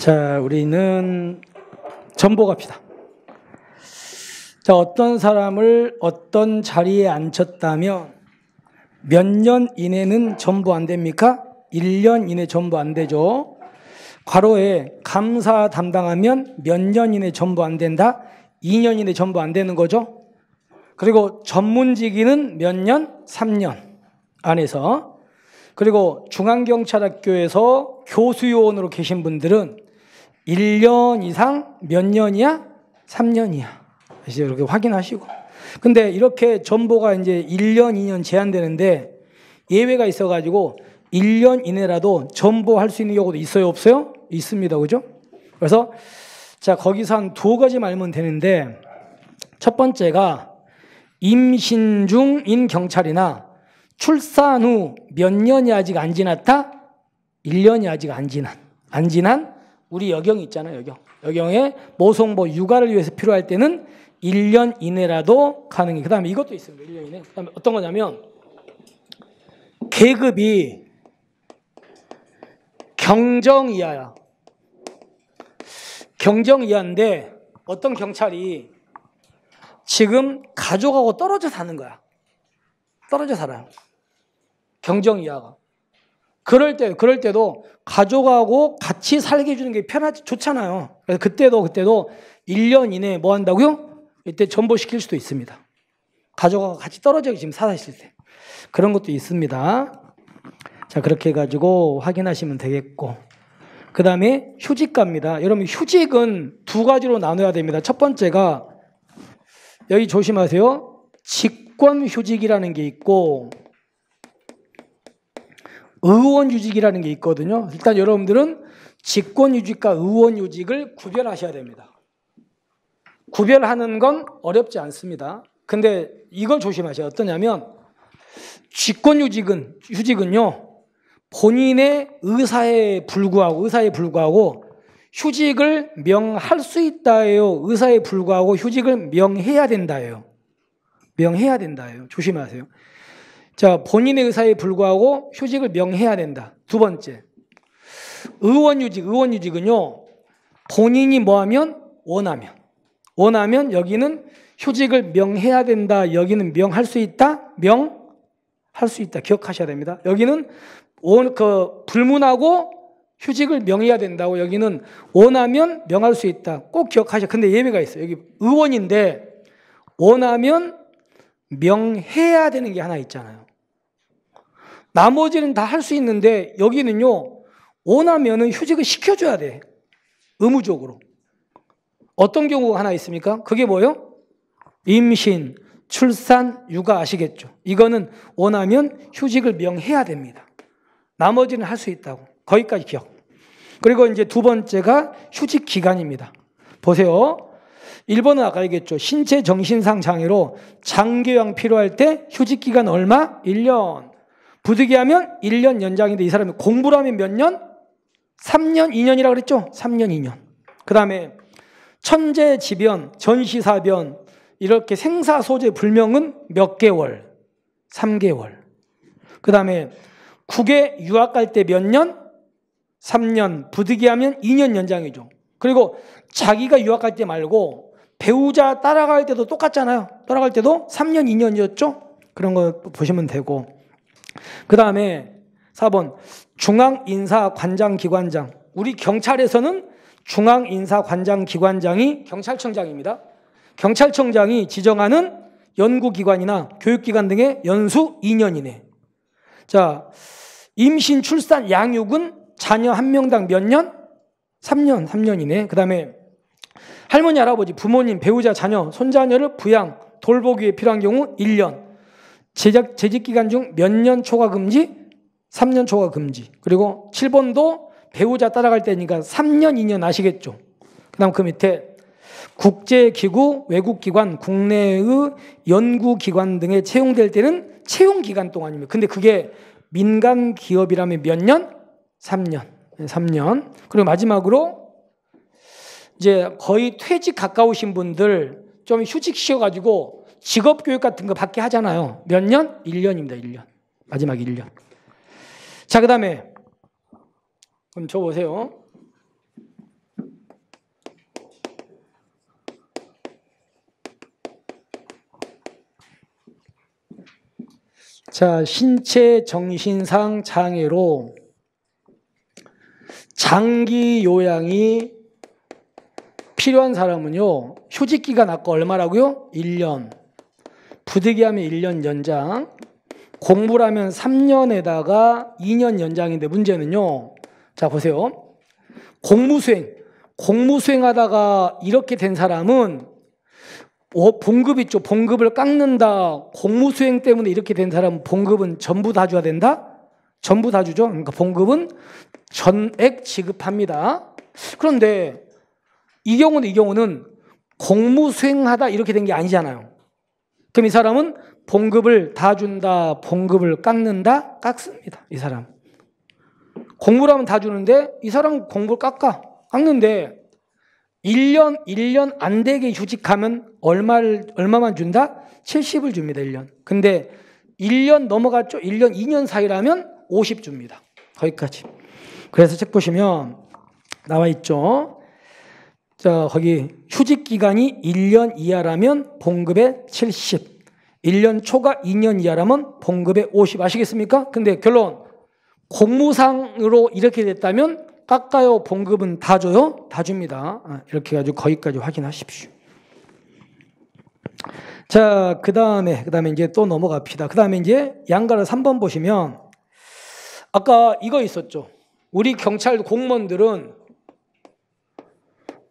자, 우리는 전보 갑시다. 자, 어떤 사람을 어떤 자리에 앉혔다면 몇 년 이내는 전보 안 됩니까? 1년 이내 전보 안 되죠. 괄호에 감사 담당하면 몇 년 이내 전보 안 된다? 2년 이내 전보 안 되는 거죠. 그리고 전문직위는 몇 년? 3년 안에서. 그리고 중앙경찰학교에서 교수요원으로 계신 분들은 1년 이상 몇 년이야? 3년이야. 이렇게 확인하시고. 근데 이렇게 전보가 이제 1년, 2년 제한되는데 예외가 있어가지고 1년 이내라도 전보할 수 있는 경우도 있어요, 없어요? 있습니다, 그죠? 그래서 자, 거기서 한 두 가지 말면 되는데 첫 번째가 임신 중인 경찰이나 출산 후 몇 년이 아직 안 지났다? 1년이 아직 안 지난 우리 여경 있잖아요, 여경. 여경의 모성보 육아를 위해서 필요할 때는 1년 이내라도 가능해. 그 다음에 이것도 있습니다. 1년 이내. 그 다음에 어떤 거냐면 계급이 경정 이하야. 경정 이하인데 어떤 경찰이 지금 가족하고 떨어져 사는 거야. 떨어져 살아요. 경정 이하가. 그럴 때도 가족하고 같이 살게 해주는 게 좋잖아요. 그래서 그때도 1년 이내에 뭐 한다고요? 이때 전보시킬 수도 있습니다. 가족하고 같이 떨어져 지금 사실 때. 그런 것도 있습니다. 자, 그렇게 해가지고 확인하시면 되겠고. 그 다음에 휴직갑니다. 여러분, 휴직은 두 가지로 나눠야 됩니다. 첫 번째가, 여기 조심하세요. 직권휴직이라는 게 있고, 의원휴직이라는 게 있거든요. 일단 여러분들은 직권휴직과 의원휴직을 구별하셔야 됩니다. 구별하는 건 어렵지 않습니다. 근데 이걸 조심하셔야 어떠냐면 휴직은요. 본인의 의사에 불구하고 휴직을 명할 수 있다예요. 의사에 불구하고 휴직을 명해야 된다예요. 명해야 된다예요. 조심하세요. 자, 본인의 의사에 불구하고 휴직을 명해야 된다. 두 번째, 의원휴직은요. 본인이 뭐하면? 원하면 여기는 휴직을 명해야 된다. 여기는 명할 수 있다. 명할 수 있다. 기억하셔야 됩니다. 여기는 불문하고 휴직을 명해야 된다고. 여기는 원하면 명할 수 있다. 꼭 기억하셔야. 근데 예외가 있어요. 여기 의원인데 원하면 명해야 되는 게 하나 있잖아요. 나머지는 다 할 수 있는데 여기는요. 원하면은 휴직을 시켜줘야 돼. 의무적으로. 어떤 경우가 하나 있습니까? 그게 뭐예요? 임신, 출산, 육아 아시겠죠? 이거는 원하면 휴직을 명해야 됩니다. 나머지는 할 수 있다고. 거기까지 기억. 그리고 이제 두 번째가 휴직 기간입니다. 보세요. 1번은 아까 얘기했죠. 신체 정신상 장애로 장기요양 필요할 때 휴직 기간 얼마? 1년. 부득이하면 1년 연장인데 이 사람이 공부를 하면 몇 년? 3년, 2년이라고 그랬죠? 3년, 2년. 그 다음에 천재지변, 전시사변 이렇게 생사소재 불명은 몇 개월? 3개월. 그 다음에 국외 유학 갈 때 몇 년? 3년. 부득이하면 2년 연장이죠. 그리고 자기가 유학 갈 때 말고 배우자 따라갈 때도 똑같잖아요. 따라갈 때도 3년, 2년이었죠? 그런 거 보시면 되고. 그 다음에 4번 중앙인사관장기관장. 우리 경찰에서는 중앙인사관장기관장이 경찰청장입니다. 경찰청장이 지정하는 연구기관이나 교육기관 등의 연수 2년 이내. 자, 임신, 출산, 양육은 자녀 한 명당 몇 년? 3년 이내. 그 다음에 할머니, 할아버지, 부모님, 배우자, 자녀, 손자녀를 부양, 돌보기 위해 필요한 경우 1년. 재직기간 중 몇 년 초과 금지? 3년 초과 금지. 그리고 7번도 배우자 따라갈 때니까 3년, 2년 아시겠죠? 그 다음 그 밑에 국제기구, 외국기관, 국내의 연구기관 등에 채용될 때는 채용기간 동안입니다. 근데 그게 민간기업이라면 몇 년? 3년. 그리고 마지막으로 이제 거의 퇴직 가까우신 분들 좀 휴직시켜가지고 직업교육 같은 거 받게 하잖아요. 몇 년? 1년입니다. 1년. 마지막 1년. 자, 그 다음에 그럼 저 보세요. 자, 신체 정신상 장애로 장기 요양이 필요한 사람은요, 휴직기간 아까 얼마라고요? 1년. 부득이하면 1년 연장. 공부를 하면 3년에다가 2년 연장인데 문제는요. 자, 보세요. 공무수행 하다가 이렇게 된 사람은 봉급 있죠. 봉급을 깎는다. 공무수행 때문에 이렇게 된 사람은 봉급은 전부 다 줘야 된다? 전부 다 주죠. 그러니까 봉급은 전액 지급합니다. 그런데 이 경우는 공무수행하다 이렇게 된 게 아니잖아요. 그럼 이 사람은 봉급을 다 준다, 봉급을 깎는다? 깎습니다. 이 사람. 공부를 하면 다 주는데 이 사람은 공부를 깎는데 1년 안 되게 휴직하면 얼마만 준다? 70을 줍니다. 1년. 근데 1년 넘어갔죠? 1년, 2년 사이라면 50 줍니다. 거기까지. 그래서 책 보시면 나와 있죠. 자, 거기 휴직 기간이 1년 이하라면 봉급의 70. 1년 초과 2년 이하라면 봉급의 50. 아시겠습니까? 근데 결론. 공무상으로 이렇게 됐다면 깎아요? 봉급은 다 줘요? 다 줍니다. 이렇게 해가지고 거기까지 확인하십시오. 자, 그 다음에 이제 또 넘어갑시다. 그 다음에 이제 양가를 3번 보시면 아까 이거 있었죠. 우리 경찰 공무원들은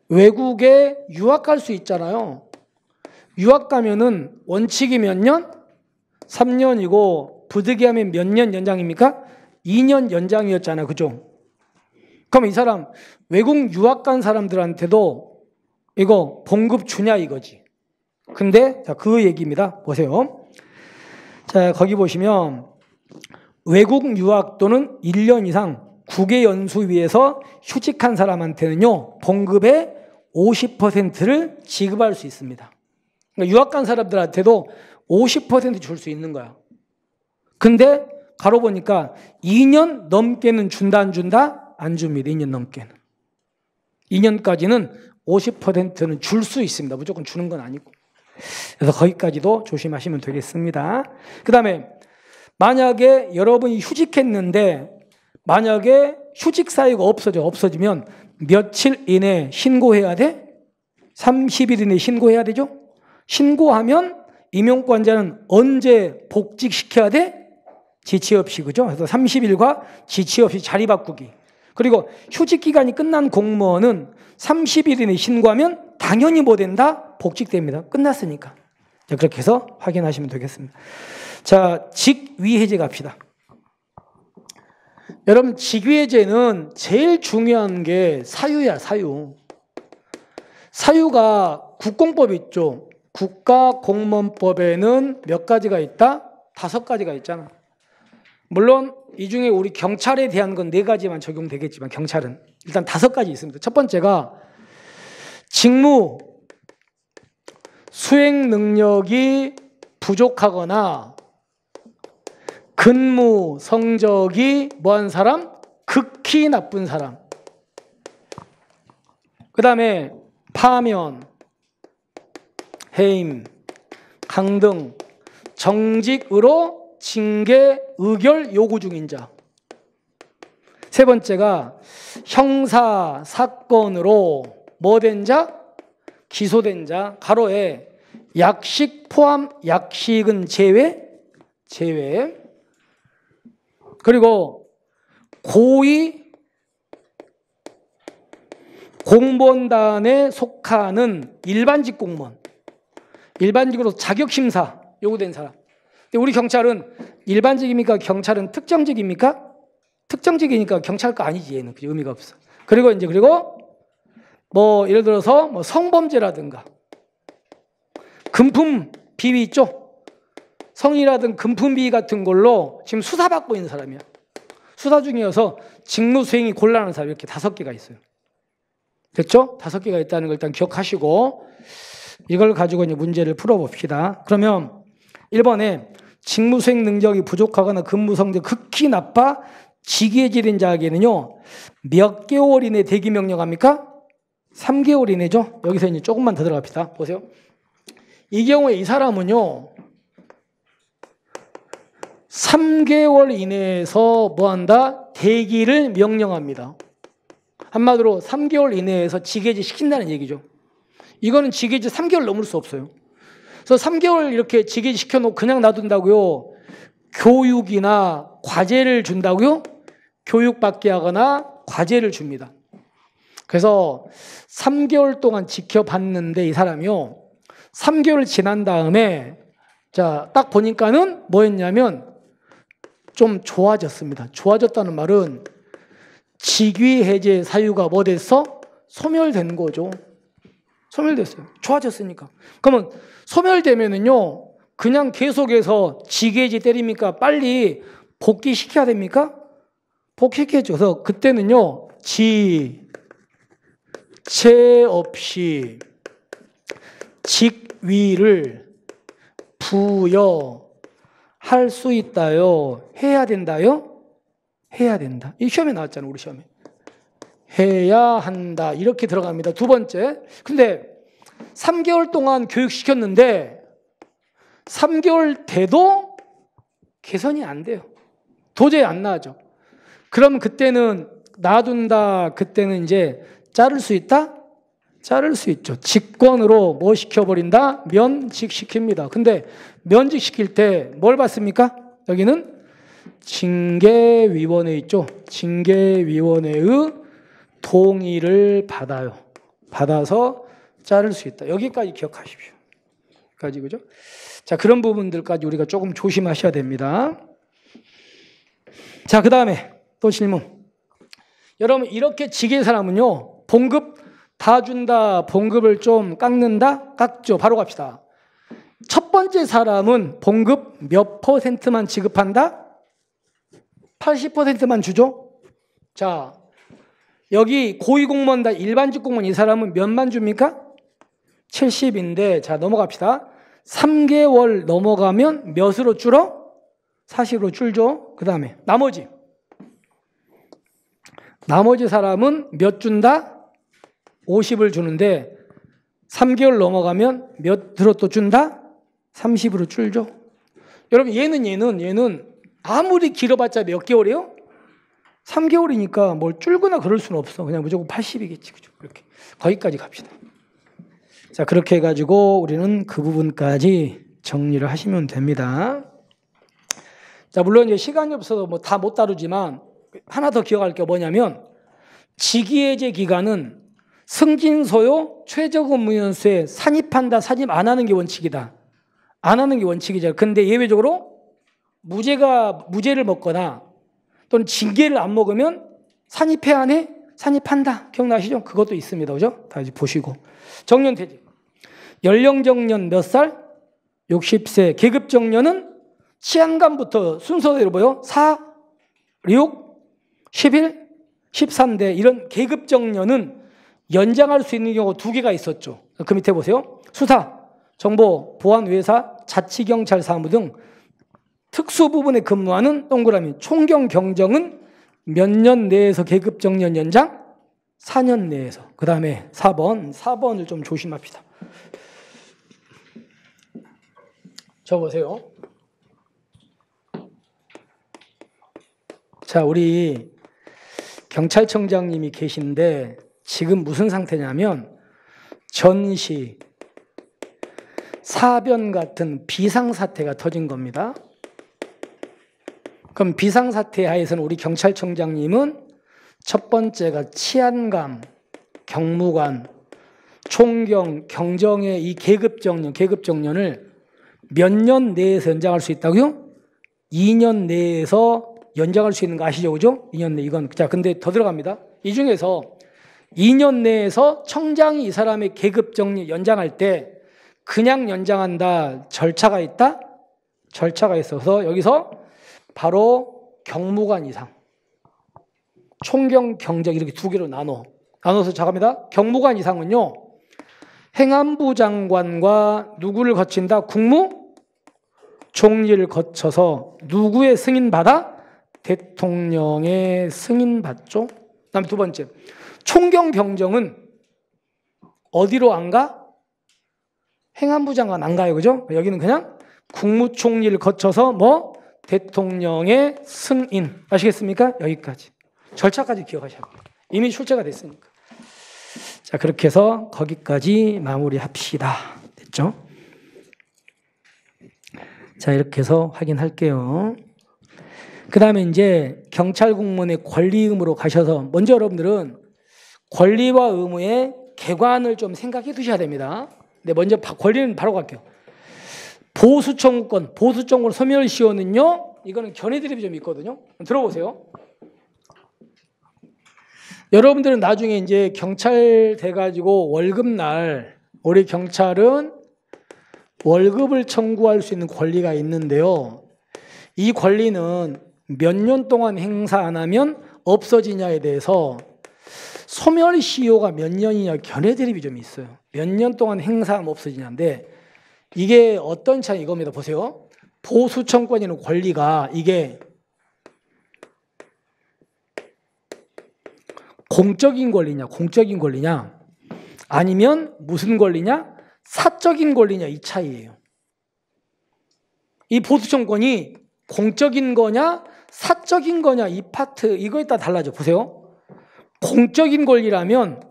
외국에 유학 갈 수 있잖아요. 유학 가면은 원칙이 몇 년? 3년이고 부득이하면 몇 년 연장입니까? 2년 연장이었잖아요. 그죠? 그럼 이 사람 외국 유학 간 사람들한테도 이거 봉급 주냐 이거지. 근데 자, 그 얘기입니다. 보세요. 자, 거기 보시면 외국 유학 또는 1년 이상 국외 연수위에서 휴직한 사람한테는요, 봉급의 50%를 지급할 수 있습니다. 그러니까 유학 간 사람들한테도 50% 줄 수 있는 거야. 근데 가로 보니까 2년 넘게는 준다 안 준다? 안 줍니다. 2년 넘게는. 2년까지는 50%는 줄 수 있습니다. 무조건 주는 건 아니고. 그래서 거기까지도 조심하시면 되겠습니다. 그 다음에 만약에 여러분이 휴직했는데 만약에 휴직 사유가 없어지면 며칠 이내에 신고해야 돼? 30일 이내에 신고해야 되죠? 신고하면 임용권자는 언제 복직시켜야 돼? 지체 없이, 그죠? 그래서 30일과 지체 없이 자리 바꾸기. 그리고 휴직 기간이 끝난 공무원은 30일 이내에 신고하면 당연히 뭐 된다? 복직됩니다. 끝났으니까. 자, 그렇게 해서 확인하시면 되겠습니다. 자, 직위해제 갑시다. 여러분, 직위해제는 제일 중요한 게 사유야, 사유. 사유가 국공법이 있죠. 국가공무원법에는 몇 가지가 있다? 5가지가 있잖아. 물론 이 중에 우리 경찰에 대한 건 4가지만 적용되겠지만 경찰은 일단 5가지 있습니다. 첫 번째가 직무 수행 능력이 부족하거나 근무 성적이 뭐한 사람? 극히 나쁜 사람. 그 다음에 파면, 해임, 강등, 정직으로 징계, 의결 요구 중인 자. 세 번째가 형사 사건으로 뭐 된 자? 기소된 자. 가로에 약식 포함, 약식은 제외. 그리고 고위 공무원단에 속하는 일반직 공무원. 일반직으로 자격심사 요구된 사람. 근데 우리 경찰은 일반직입니까? 경찰은 특정직입니까? 특정직이니까 경찰 거 아니지. 얘는 의미가 없어. 그리고 뭐 예를 들어서 뭐 성범죄라든가 금품 비위 있죠? 성이라든 금품 비위 같은 걸로 지금 수사받고 있는 사람이야. 수사 중이어서 직무 수행이 곤란한 사람 이렇게 5개가 있어요. 됐죠? 5개가 있다는 걸 일단 기억하시고 이걸 가지고 이제 문제를 풀어봅시다. 그러면 1번에 직무 수행 능력이 부족하거나 근무 성적 극히 나빠 직위해제된 자에게는요 몇 개월 이내 대기 명령합니까? 3개월 이내죠. 여기서 이제 조금만 더 들어갑시다. 보세요. 이 경우에 이 사람은요 3개월 이내에서 뭐한다? 대기를 명령합니다. 한마디로 3개월 이내에서 직외제 시킨다는 얘기죠. 이거는 직외제 3개월 넘을 수 없어요. 그래서 3개월 이렇게 직외제 시켜놓고 그냥 놔둔다고요. 교육이나 과제를 준다고요? 교육받게 하거나 과제를 줍니다. 그래서 3개월 동안 지켜봤는데 이 사람이요. 3개월 지난 다음에 자, 딱 보니까는 뭐였냐면 좀 좋아졌습니다. 좋아졌다는 말은 직위 해제 사유가 뭐 됐어? 소멸된 거죠. 소멸됐어요. 좋아졌으니까. 그러면 소멸되면은요, 그냥 계속해서 직위해제 때립니까? 빨리 복귀시켜야 됩니까? 복귀시켜야죠. 그래서 그때는요, 지체 없이 직위를 부여할 수 있다요. 해야 된다요? 해야 된다. 이 시험에 나왔잖아요, 우리 시험에. 해야 한다. 이렇게 들어갑니다. 두 번째. 근데 3개월 동안 교육시켰는데 3개월 돼도 개선이 안 돼요. 도저히 안 나아져. 그럼 그때는 놔둔다. 그때는 이제 자를 수 있다? 자를 수 있죠. 직권으로 뭐 시켜버린다? 면직시킵니다. 근데 면직시킬 때 뭘 받습니까? 여기는 징계위원회 있죠. 징계위원회의 동의를 받아요. 받아서 자를 수 있다. 여기까지 기억하십시오. 여기까지, 그죠? 자, 그런 부분들까지 우리가 조금 조심하셔야 됩니다. 자, 그 다음에 또 질문. 여러분, 이렇게 직의 사람은요, 봉급 다 준다, 봉급을 좀 깎는다? 깎죠. 바로 갑시다. 첫 번째 사람은 봉급 몇 %만 지급한다? 80%만 주죠? 자, 여기 고위공무원다 일반직 공무원 이 사람은 몇만 줍니까? 70인데, 자, 넘어갑시다. 3개월 넘어가면 몇으로 줄어? 40으로 줄죠. 그 다음에 나머지 사람은 몇 준다? 50을 주는데 3개월 넘어가면 몇으로 또 준다? 30으로 줄죠. 여러분, 얘는 아무리 길어봤자 몇 개월이에요? 3개월이니까 뭘 줄거나 그럴 수는 없어. 그냥 무조건 80이겠지. 그죠? 그렇게. 거기까지 갑시다. 자, 그렇게 해가지고 우리는 그 부분까지 정리를 하시면 됩니다. 자, 물론 이제 시간이 없어서 뭐 다 못 다루지만 하나 더 기억할 게 뭐냐면 직위해제 기간은 승진소요 최저근무연수에 산입한다, 산입 안 하는 게 원칙이다. 안 하는 게 원칙이죠. 근데 예외적으로 무죄를 먹거나 또는 징계를 안 먹으면 산입해 안 해? 산입한다. 기억나시죠? 그것도 있습니다. 그죠? 다 이제 보시고. 정년퇴직. 연령 정년 몇 살? 60세. 계급 정년은 치안감부터 순서대로 뭐요? 4, 6, 11, 13대 이런 계급 정년은 연장할 수 있는 경우가 2개가 있었죠. 그 밑에 보세요. 수사, 정보, 보안회사, 자치경찰 사무 등 특수 부분에 근무하는 동그라미 총경 경정은 몇 년 내에서 계급 정년 연장? 4년 내에서. 그 다음에 4번을 좀 조심합시다. 적어보세요. 자, 우리 경찰청장님이 계신데 지금 무슨 상태냐면 전시, 사변 같은 비상사태가 터진 겁니다. 그럼 비상사태 하에서는 우리 경찰청장님은 첫 번째가 치안감, 경무관, 총경, 경정의 이 계급정년을 몇 년 내에서 연장할 수 있다고요? 2년 내에서 연장할 수 있는 거 아시죠? 그죠? 2년 내 이건. 자, 근데 더 들어갑니다. 이 중에서 2년 내에서 청장이 이 사람의 계급정년 연장할 때 그냥 연장한다. 절차가 있다? 절차가 있어서 여기서 바로 경무관 이상, 총경, 경정 이렇게 2개로 나눠서 작업니다. 경무관 이상은요, 행안부 장관과 누구를 거친다? 국무총리를 거쳐서 누구의 승인받아? 대통령의 승인받죠. 그다음에 2번째, 총경, 경정은 어디로 안 가? 행안부 장관 안 가요, 그죠? 여기는 그냥 국무총리를 거쳐서 뭐 대통령의 승인. 아시겠습니까? 여기까지. 절차까지 기억하셔야 돼요. 이미 출제가 됐으니까. 자, 그렇게 해서 거기까지 마무리합시다. 됐죠? 자, 이렇게 해서 확인할게요. 그 다음에 이제 경찰 공무원의 권리 의무로 가셔서 먼저 여러분들은 권리와 의무의 개관을 좀 생각해 두셔야 됩니다. 네, 먼저 권리는 바로 갈게요. 보수청구권, 보수청구권 소멸시효는요, 이거는 견해 드립이 좀 있거든요. 들어보세요. 여러분들은 나중에 이제 경찰 돼가지고 월급날, 우리 경찰은 월급을 청구할 수 있는 권리가 있는데요. 이 권리는 몇 년 동안 행사 안 하면 없어지냐에 대해서 소멸시효가 몇 년이냐 견해 드립이 좀 있어요. 몇 년 동안 행사하면 없어지냐인데 이게 어떤 차이 이겁니다. 보세요. 보수청구권이라는 권리가 이게 공적인 권리냐, 공적인 권리냐, 아니면 무슨 권리냐, 사적인 권리냐 이 차이예요. 이 보수청구권이 공적인 거냐, 사적인 거냐 이 파트 이거에 따라 달라져. 보세요. 공적인 권리라면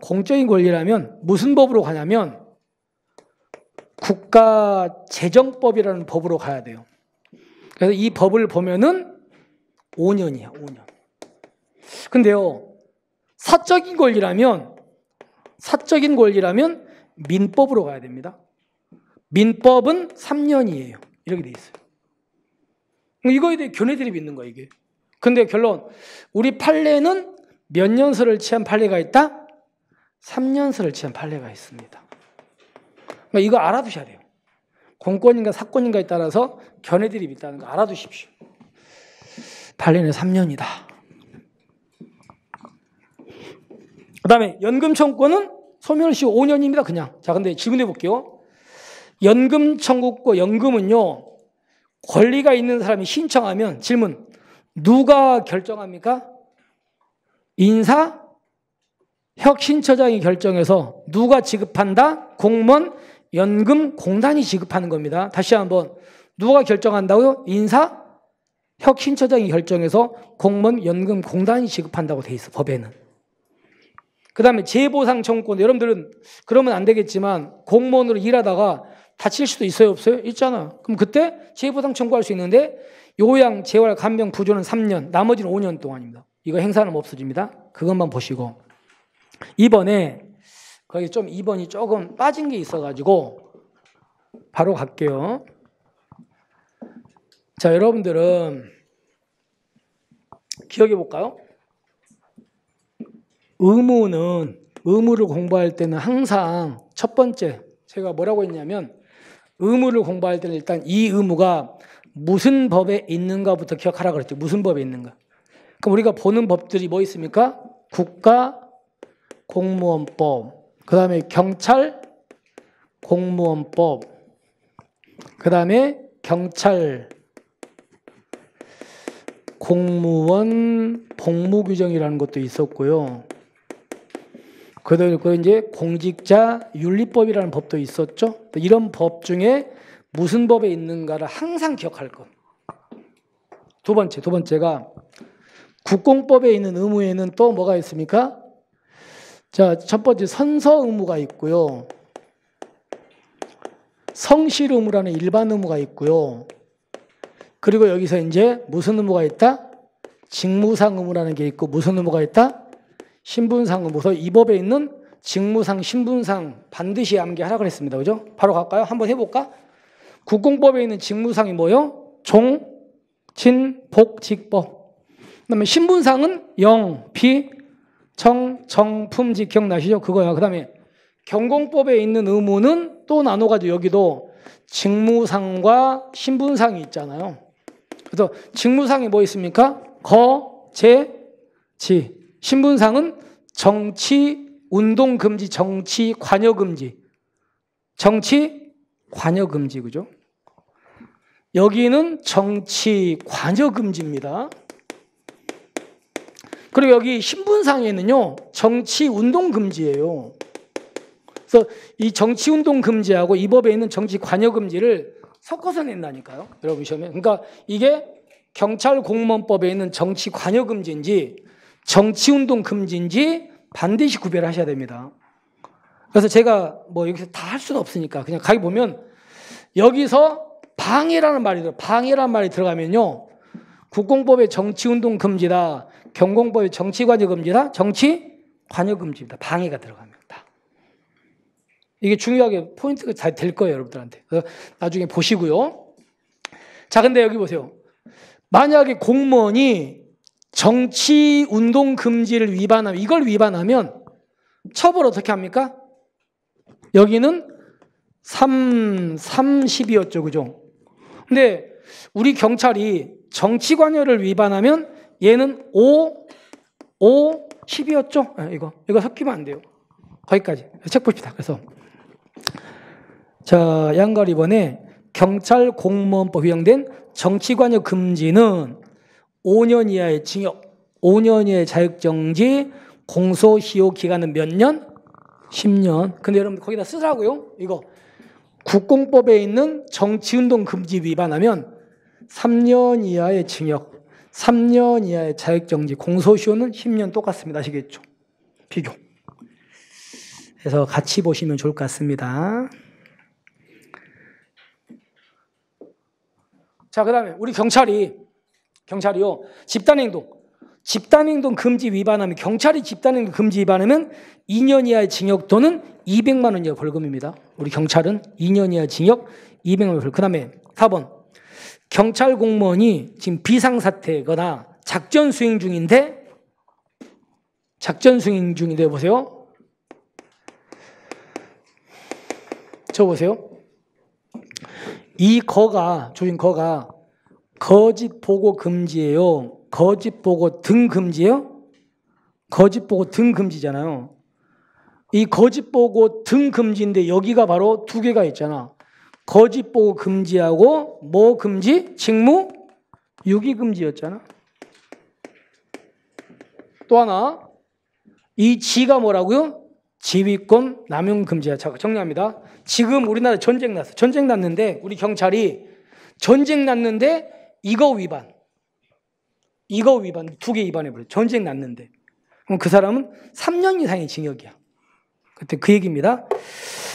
무슨 법으로 가냐면 국가재정법이라는 법으로 가야 돼요. 그래서 이 법을 보면은 5년이야, 5년. 근데요, 사적인 권리라면 민법으로 가야 됩니다. 민법은 3년이에요. 이렇게 돼 있어요. 이거에 대해 견해 드립이 있는 거야, 이게. 근데 결론, 우리 판례는 몇 년설을 취한 판례가 있다? 3년설을 취한 판례가 있습니다. 그러니까 이거 알아두셔야 돼요. 공권인가 사권인가에 따라서 견해 드립이 있다는 거 알아두십시오. 판례는 3년이다. 그 다음에 연금 청구권은 소멸시효 5년입니다. 그냥. 자, 근데 질문해 볼게요. 연금 청구권, 연금은요, 권리가 있는 사람이 신청하면 질문, 누가 결정합니까? 인사? 혁신처장이 결정해서 누가 지급한다? 공무원, 연금, 공단이 지급하는 겁니다. 다시 한번, 누가 결정한다고요? 인사? 혁신처장이 결정해서 공무원, 연금, 공단이 지급한다고 돼 있어, 법에는. 그 다음에 재보상 청구권. 여러분들은 그러면 안 되겠지만 공무원으로 일하다가 다칠 수도 있어요, 없어요? 있잖아. 그럼 그때 재보상 청구할 수 있는데 요양, 재활, 간병, 부조는 3년, 나머지는 5년 동안입니다. 이거 행사는 없어집니다. 그것만 보시고. 이번에 거기 좀 2번이 조금 빠진 게 있어가지고 바로 갈게요. 자, 여러분들은 기억해 볼까요? 의무를 공부할 때는 항상 첫 번째 제가 뭐라고 했냐면 의무를 공부할 때는 일단 이 의무가 무슨 법에 있는가부터 기억하라 그랬죠. 무슨 법에 있는가. 그럼 우리가 보는 법들이 뭐 있습니까? 국가공무원법, 그 다음에 경찰 공무원법, 그 다음에 경찰 공무원 복무규정이라는 것도 있었고요. 그리고 이제 공직자 윤리법이라는 법도 있었죠. 이런 법 중에 무슨 법에 있는가를 항상 기억할 것. 두 번째가 국공법에 있는 의무에는 또 뭐가 있습니까? 자, 첫 번째 선서 의무가 있고요. 성실 의무라는 일반 의무가 있고요. 그리고 여기서 이제 무슨 의무가 있다? 직무상 의무라는 게 있고 무슨 의무가 있다? 신분상 의무. 그래서 이 법에 있는 직무상, 신분상 반드시 암기하라 그랬습니다. 그죠? 바로 갈까요? 한번 해볼까? 국공법에 있는 직무상이 뭐요? 종, 친, 복, 직법. 그다음에 신분상은 영, 피, 청, 정, 품, 직 기억나시죠? 그거야. 그다음에 경공법에 있는 의무는 또 나눠가지고 여기도 직무상과 신분상이 있잖아요. 그래서 직무상이 뭐 있습니까? 거, 제, 지. 신분상은 정치, 운동 금지, 정치, 관여 금지. 정치, 관여 금지, 그죠? 여기는 정치, 관여 금지입니다. 그리고 여기 신분상에는요, 정치, 운동 금지예요. 그래서 이 정치, 운동 금지하고 이 법에 있는 정치, 관여 금지를 섞어서 낸다니까요. 여러분 시험에. 그러니까 이게 경찰공무원법에 있는 정치관여금지인지 정치운동금지인지 반드시 구별하셔야 됩니다. 그래서 제가 뭐 여기서 다 할 수는 없으니까 그냥 가기 보면 여기서 방해라는 말이 들어가면요. 국공법의 정치운동 금지다. 경공법의 정치관여 금지다. 정치관여 금지입니다. 방해가 들어갑니다. 이게 중요하게 포인트가 잘 될 거예요, 여러분들한테. 그래서 나중에 보시고요. 자, 근데 여기 보세요. 만약에 공무원이 정치운동 금지를 위반하면, 이걸 위반하면 처벌 어떻게 합니까? 여기는 30이었죠, 그죠? 근데 우리 경찰이 정치관여를 위반하면 얘는 10이었죠? 이거 섞이면 안 돼요. 거기까지. 책 봅시다. 그래서. 자, 양갈 2번에 경찰공무원법 규정된 정치관여 금지는 5년 이하의 징역, 5년 이하의 자격정지, 공소시효 기간은 몇 년? 10년. 근데 여러분 거기다 쓰라고요. 이거 국공법에 있는 정치운동 금지 위반하면 3년 이하의 징역, 3년 이하의 자격정지, 공소시효는 10년 똑같습니다. 아시겠죠? 비교. 그래서 같이 보시면 좋을 것 같습니다. 자, 그 다음에 우리 경찰이요. 집단행동 금지 위반하면, 경찰이 집단행동 금지 위반하면 2년 이하의 징역 또는 200만 원 이하 벌금입니다. 우리 경찰은 2년 이하 징역, 200만 원 벌금. 그 다음에 4번. 경찰 공무원이 지금 비상사태거나 작전 수행 중인데 보세요. 저 보세요. 이 조인 거가 거짓 보고 금지예요. 거짓 보고 등 금지예요? 거짓 보고 등 금지잖아요. 이 거짓 보고 등 금지인데 여기가 바로 두 개가 있잖아. 거짓 보고 금지하고 뭐 금지? 직무 유기 금지였잖아. 또 하나, 이 지가 뭐라고요? 지휘권 남용 금지야. 자, 정리합니다. 지금 우리나라 전쟁 났는데 우리 경찰이 전쟁 났는데 이거 위반 두 개 위반해버려. 전쟁 났는데. 그럼 그 사람은 3년 이상의 징역이야. 그때 그 얘기입니다.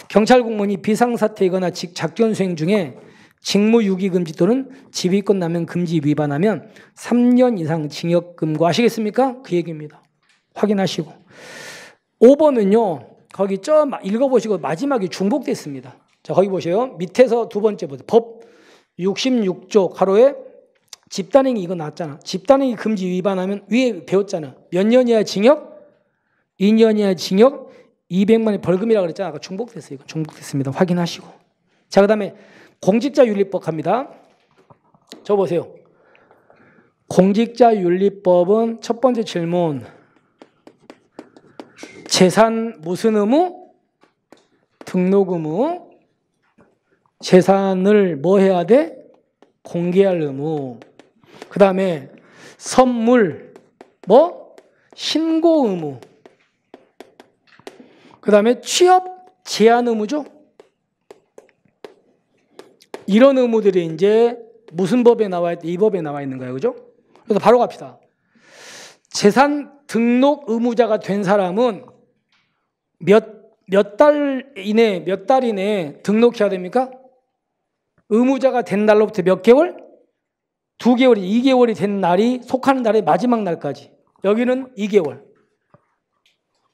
경찰 공무원이 비상사태이거나 작전 수행 중에 직무유기 금지 또는 지휘권 남용 금지 위반하면 3년 이상 징역 금고. 아시겠습니까? 그 얘기입니다. 확인하시고. 5번은요. 거기 읽어보시고 마지막에 중복됐습니다. 자, 거기 보세요. 밑에서 두 번째 보세요. 법 66조 가로에 집단행위 이거 나왔잖아. 집단행위 금지 위반하면 위에 배웠잖아. 몇 년 이하 징역? 2년 이하 징역, 200만 원 벌금이라고 그랬잖아. 아까 중복됐어요. 이거 중복됐습니다. 확인하시고. 자, 그 다음에 공직자윤리법 갑니다. 저 보세요. 공직자윤리법은 첫 번째 질문. 재산 무슨 의무? 등록 의무. 재산을 뭐 해야 돼? 공개할 의무. 그 다음에 선물 뭐? 신고 의무. 그 다음에 취업 제한 의무죠. 이런 의무들이 이제 무슨 법에 나와 있? 이 법에 나와 있는 거예요. 그죠? 그래서 바로 갑시다. 재산 등록 의무자가 된 사람은 몇 달 이내에 등록해야 됩니까? 의무자가 된 날로부터 몇 개월? 2개월이 2개월이 된 날이 속하는 날의 마지막 날까지. 여기는 2개월.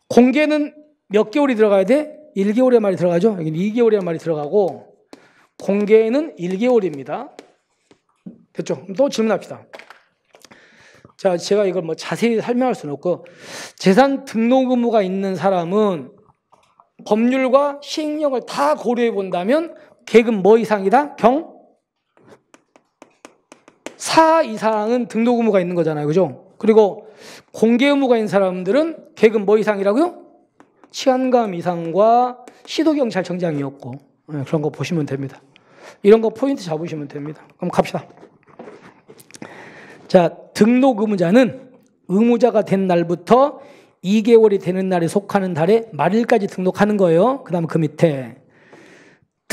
공개는 몇 개월이 들어가야 돼? 1개월의 말이 들어가죠. 여기는 2개월의 말이 들어가고 공개는 1개월입니다. 됐죠? 또 질문합시다. 자, 제가 이걸 뭐 자세히 설명할 수는 없고 재산 등록 의무가 있는 사람은 법률과 시행령을 다 고려해 본다면 계급 뭐 이상이다? 4 이상은 등록 의무가 있는 거잖아요. 그죠? 그리고 공개 의무가 있는 사람들은 계급 뭐 이상이라고요? 치안감 이상과 시도경찰청장이었고 그런 거 보시면 됩니다. 이런 거 포인트 잡으시면 됩니다. 그럼 갑시다. 자, 등록 의무자는 의무자가 된 날부터 2개월이 되는 날에 속하는 달에 말일까지 등록하는 거예요. 그 다음 그 밑에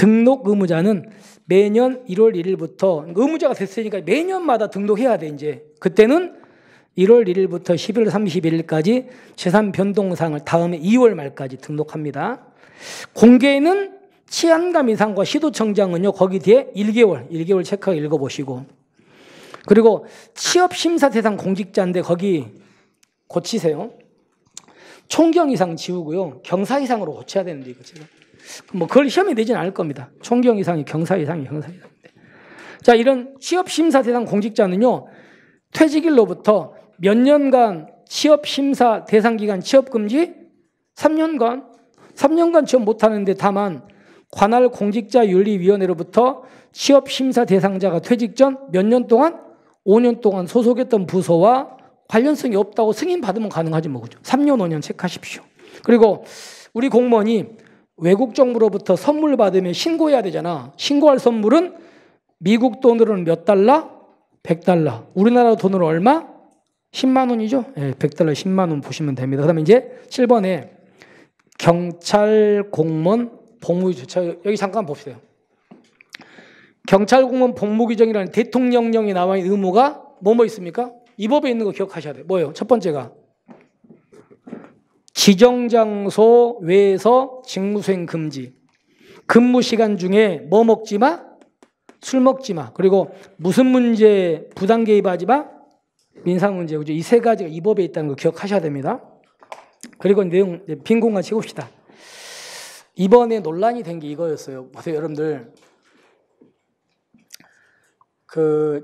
등록 의무자는 매년 1월 1일부터 의무자가 됐으니까 매년마다 등록해야 돼. 이제 그때는 1월 1일부터 11월 31일까지 재산 변동사항을 다음에 2월 말까지 등록합니다. 공개는 치안감 이상과 시도청장은요, 거기 뒤에 1개월 체크하고 읽어보시고. 그리고 취업심사 대상 공직자인데 거기 고치세요. 총경 이상 지우고요, 경사 이상으로 고쳐야 되는데, 이거 지금. 뭐 그걸 시험에 내지는 않을 겁니다. 총경 이상이 경사 이상이 경사 이상인데. 자, 이런 취업심사 대상 공직자는요, 퇴직일로부터 몇 년간 취업심사 대상 기간 취업금지? 3년간 취업 못하는데 다만 관할 공직자윤리위원회로부터 취업심사 대상자가 퇴직 전 몇 년 동안? 5년 동안 소속했던 부서와 관련성이 없다고 승인받으면 가능하지 뭐, 그죠? 3년, 5년 체크하십시오. 그리고 우리 공무원이 외국 정부로부터 선물 받으면 신고해야 되잖아. 신고할 선물은 미국 돈으로는 몇 달러? 100달러. 우리나라 돈으로 얼마? 10만 원이죠? 네, 100달러 10만 원 보시면 됩니다. 그 다음에 이제 7번에 경찰 공무원 복무규정. 여기 잠깐 봅시다. 경찰 공무원 복무규정이라는 대통령령에 나와 있는 의무가 뭐뭐 있습니까? 이 법에 있는 거 기억하셔야 돼요. 뭐예요? 첫 번째가 지정장소 외에서 직무수행 금지. 근무시간 중에 뭐 먹지 마? 술 먹지 마. 그리고 무슨 문제 부당 개입하지 마? 민사문제. 이 세 가지가 이 법에 있다는 거 기억하셔야 됩니다. 그리고 내용 빈 공간 채웁시다. 이번에 논란이 된 게 이거였어요. 보세요, 여러분들.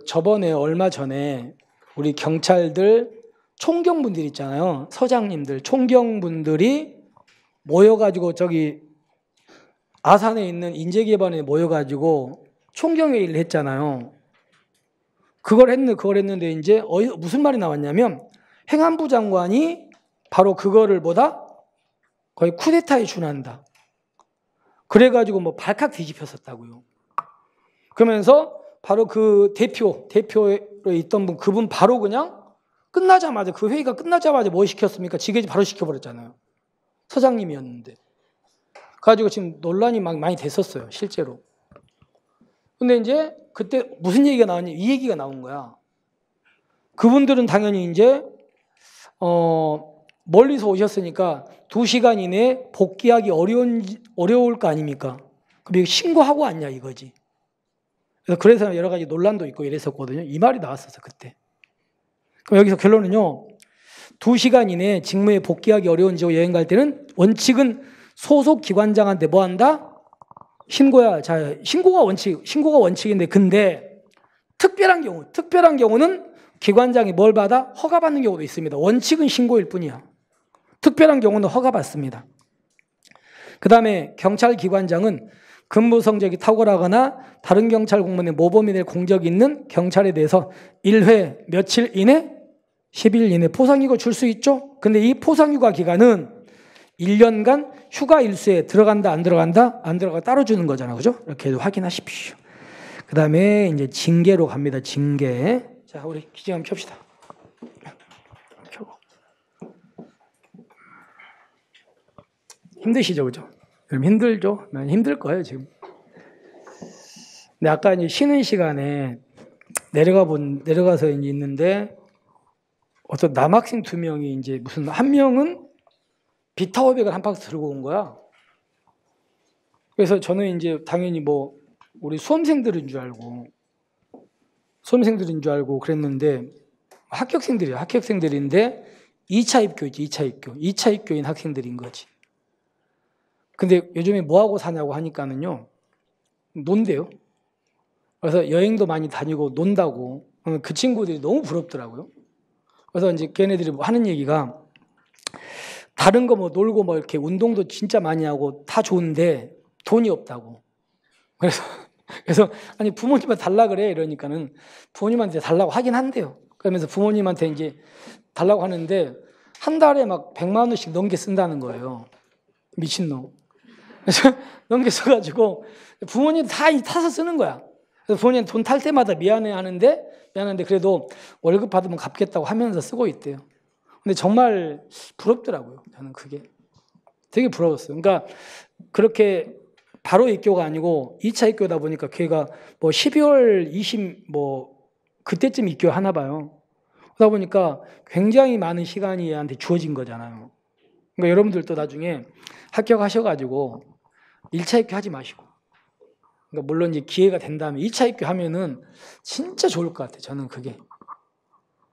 저번에 얼마 전에 우리 경찰들 총경분들 있잖아요. 서장님들, 총경분들이 모여가지고 저기 아산에 있는 인재개발에 모여가지고 총경회의를 했잖아요. 그걸 했는데 이제 무슨 말이 나왔냐면 행안부 장관이 바로 그거를 거의 쿠데타에 준한다. 그래가지고 뭐 발칵 뒤집혔었다고요. 그러면서 바로 그 대표로 있던 분, 그분 바로 그냥 끝나자마자, 그 회의가 끝나자마자 뭐 시켰습니까? 지게지 바로 시켜버렸잖아요. 서장님이었는데. 그래가지고 지금 논란이 많이 됐었어요, 실제로. 근데 이제 그때 무슨 얘기가 나왔냐, 이 얘기가 나온 거야. 그분들은 당연히 이제 멀리서 오셨으니까 2시간 이내에 복귀하기 어려울 거 아닙니까? 그럼 신고하고 왔냐 이거지. 그래서 여러 가지 논란도 있고 이랬었거든요. 이 말이 나왔었어요, 그때. 그럼 여기서 결론은요, 2시간 이내에 직무에 복귀하기 어려운 지역 여행 갈 때는 원칙은 소속 기관장한테 뭐 한다? 신고야. 자, 신고가 원칙인데, 근데 특별한 경우는 기관장이 뭘 받아? 허가받는 경우도 있습니다. 원칙은 신고일 뿐이야. 특별한 경우는 허가받습니다. 그 다음에 경찰 기관장은 근무 성적이 탁월하거나 다른 경찰 공무원의 모범이 될 공적이 있는 경찰에 대해서 1회 며칠 이내? 10일 이내 포상휴가 줄 수 있죠? 근데 이 포상휴가 기간은 1년간 휴가 일수에 들어간다, 안 들어간다? 안 들어가 따로 주는 거잖아. 그죠? 이렇게 확인하십시오. 그 다음에 이제 징계로 갑니다. 징계. 자, 우리 기재 한번 켭시다. 켜고. 힘드시죠? 그죠? 그럼 힘들죠? 난 힘들 거예요, 지금. 근데 아까 이제 쉬는 시간에 내려가서 이제 있는데 어떤 남학생 2명이 이제 무슨 한 명은 비타오백을 한 박스 들고 온 거야. 그래서 저는 이제 당연히 뭐 우리 수험생들인 줄 알고 그랬는데 합격생들인데 2차 입교이지, 2차 입교인 학생들인 거지. 근데 요즘에 뭐하고 사냐고 하니까는요, 논대요. 그래서 여행도 많이 다니고 논다고. 그 친구들이 너무 부럽더라고요. 그래서 이제 걔네들이 뭐 하는 얘기가 다른 거 뭐 놀고 뭐 이렇게 운동도 진짜 많이 하고 다 좋은데 돈이 없다고. 그래서 아니 부모님한테 달라 그래 이러니까는 부모님한테 달라고 하긴 한대요. 그러면서 부모님한테 이제 달라고 하는데 한 달에 막 100만 원씩 넘게 쓴다는 거예요. 미친놈. 그래서 넘게 써가지고 부모님 다 타서 쓰는 거야. 그래서 부모님 돈 탈 때마다 미안한데 그래도 월급 받으면 갚겠다고 하면서 쓰고 있대요. 근데 정말 부럽더라고요. 저는 그게 되게 부러웠어요. 그러니까 그렇게 바로 입교가 아니고 2차 입교다 보니까 걔가 뭐 12월 20 그때쯤 입교하나 봐요. 그러다 보니까 굉장히 많은 시간이 얘한테 주어진 거잖아요. 그러니까 여러분들도 나중에 합격하셔가지고 1차 입교 하지 마시고, 그러니까 물론 이제 기회가 된다면 2차 입교 하면은 진짜 좋을 것 같아요. 저는 그게.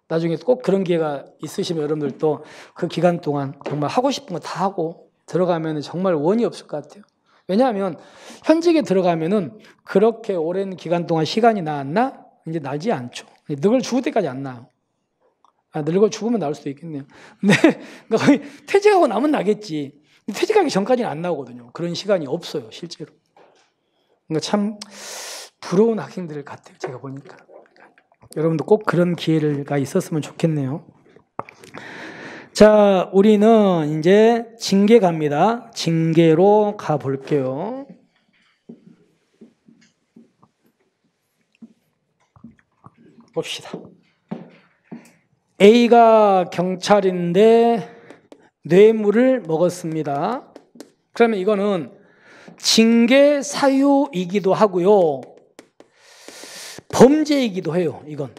나중에 꼭 그런 기회가 있으시면 여러분들도 그 기간 동안 정말 하고 싶은 거 다 하고 들어가면 정말 원이 없을 것 같아요. 왜냐하면 현직에 들어가면은 그렇게 오랜 기간 동안 시간이 나왔나? 이제 나지 않죠. 늙어 죽을 때까지 안 나요. 늙어 죽으면 나올 수도 있겠네요. 근데 그러니까 거의 퇴직하고 나면 나겠지. 퇴직하기 전까지는 안 나오거든요. 그런 시간이 없어요, 실제로. 그러니까 참 부러운 학생들 같아요, 제가 보니까. 여러분도 꼭 그런 기회가 있었으면 좋겠네요. 자, 우리는 이제 징계 갑니다. 징계로 가볼게요. 봅시다. A가 경찰인데 뇌물을 먹었습니다. 그러면 이거는 징계 사유이기도 하고요. 범죄이기도 해요, 이건.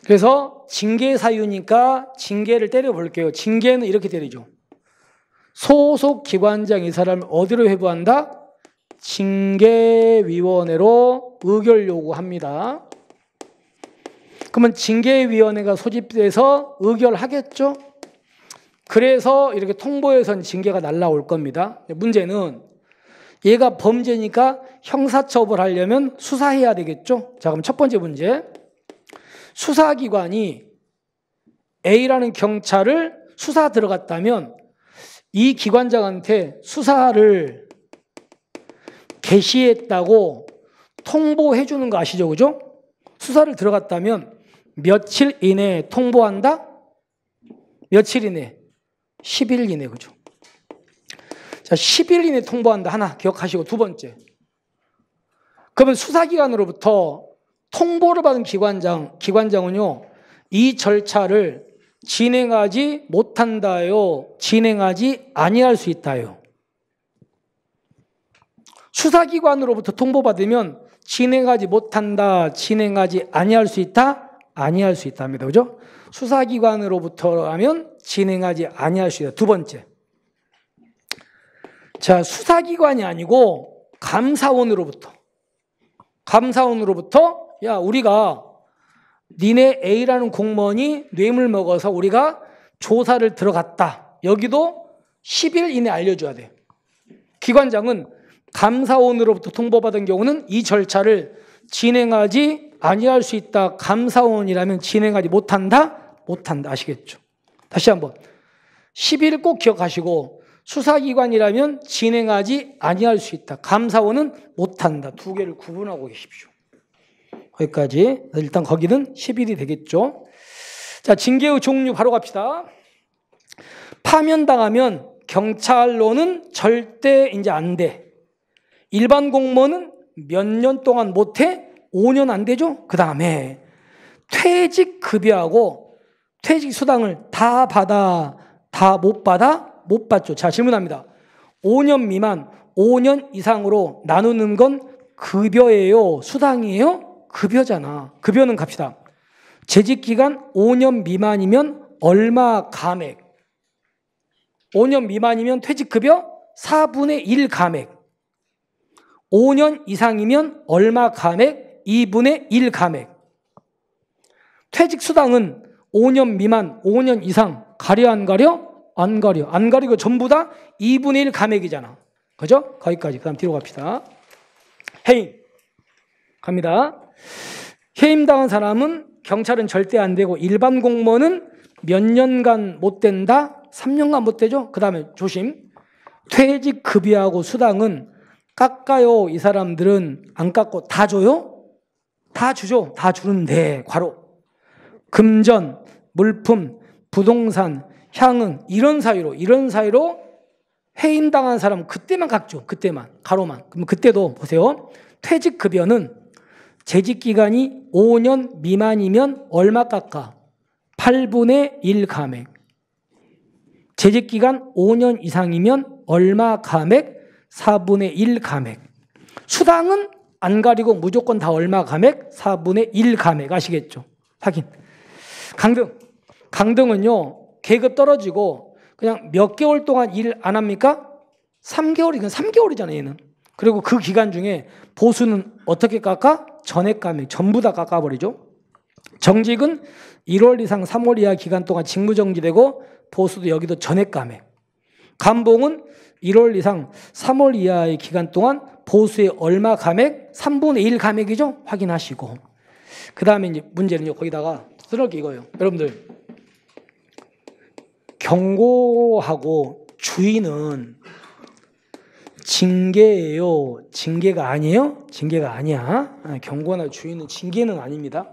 그래서 징계 사유니까 징계를 때려볼게요. 징계는 이렇게 때리죠. 소속 기관장 이 사람을 어디로 회부한다? 징계위원회로 의결 요구합니다. 그러면 징계위원회가 소집돼서 의결하겠죠? 그래서 이렇게 통보해선 징계가 날라올 겁니다. 문제는 얘가 범죄니까 형사처벌하려면 수사해야 되겠죠? 자, 그럼 첫 번째 문제. 수사기관이 A라는 경찰을 수사 들어갔다면 이 기관장한테 수사를 개시했다고 통보해 주는 거 아시죠? 그죠? 수사를 들어갔다면 며칠 이내에 통보한다? 며칠 이내? 10일 이내, 그죠? 자, 10일 이내 통보한다. 하나 기억하시고, 두 번째. 그러면 수사기관으로부터 통보를 받은 기관장은요, 이 절차를 진행하지 못한다요, 진행하지 아니할 수 있다요. 수사기관으로부터 통보받으면 진행하지 못한다, 진행하지 아니할 수 있다, 아니할 수 있답니다. 그죠? 수사기관으로부터라면 진행하지 아니할 수 있다. 두 번째. 자, 수사기관이 아니고 감사원으로부터. 감사원으로부터 야, 우리가 니네 A라는 공무원이 뇌물 먹어서 우리가 조사를 들어갔다. 여기도 10일 이내 알려줘야 돼. 기관장은 감사원으로부터 통보받은 경우는 이 절차를 진행하지 아니할 수 있다. 감사원이라면 진행하지 못한다? 못한다. 아시겠죠? 다시 한번. 10일 꼭 기억하시고 수사기관이라면 진행하지 아니할 수 있다. 감사원은 못한다. 두 개를 구분하고 계십시오. 거기까지. 일단 거기는 10일이 되겠죠. 자, 징계의 종류 바로 갑시다. 파면당하면 경찰로는 절대 이제 안 돼. 일반 공무원은 몇 년 동안 못해? 5년 안 되죠? 그 다음에 퇴직급여하고 퇴직수당을 다 받아? 다 못 받아? 못 받죠. 자, 질문합니다. 5년 미만, 5년 이상으로 나누는 건 급여예요? 수당이에요? 급여잖아. 급여는 갑시다. 재직기간 5년 미만이면 얼마 감액? 5년 미만이면 퇴직급여 4분의 1 감액. 5년 이상이면 얼마 감액? 2분의 1 감액. 퇴직수당은 5년 미만, 5년 이상 가려 안 가려? 안 가려. 안 가리고 전부 다 2분의 1 감액이잖아. 그죠? 거기까지. 그 다음 뒤로 갑시다. 해임. 갑니다. 해임당한 사람은 경찰은 절대 안 되고 일반 공무원은 몇 년간 못 된다? 3년간 못 되죠? 그 다음에 조심. 퇴직급여하고 수당은 깎아요. 이 사람들은 안 깎고 다 줘요? 다 주죠. 다 주는데 괄호. 금전, 물품, 부동산, 향응 이런 사유로 해임당한 사람은 그때만 깎죠. 그때만. 가로만. 그럼 그때도 보세요. 퇴직급여는 재직기간이 5년 미만이면 얼마 깎아? 8분의 1 감액. 재직기간 5년 이상이면 얼마 감액? 4분의 1 감액. 수당은 안 가리고 무조건 다 얼마 감액? 4분의 1 감액. 아시겠죠? 확인. 강등은요, 계급 떨어지고 그냥 몇 개월 동안 일 안 합니까? 3개월이면 3개월이잖아요, 얘는. 그리고 그 기간 중에 보수는 어떻게 깎아? 전액 감액. 전부 다 깎아버리죠. 정직은 1월 이상 3월 이하 기간 동안 직무정지되고 보수도 여기도 전액 감액. 감봉은 1월 이상 3월 이하의 기간 동안 보수의 얼마 감액? 3분의 1 감액이죠? 확인하시고. 그 다음에 이제 문제는요, 거기다가 쓰러기 이거예요. 여러분들, 경고하고 주의는 징계예요? 징계가 아니에요? 징계가 아니야. 경고나 주의는 징계는 아닙니다.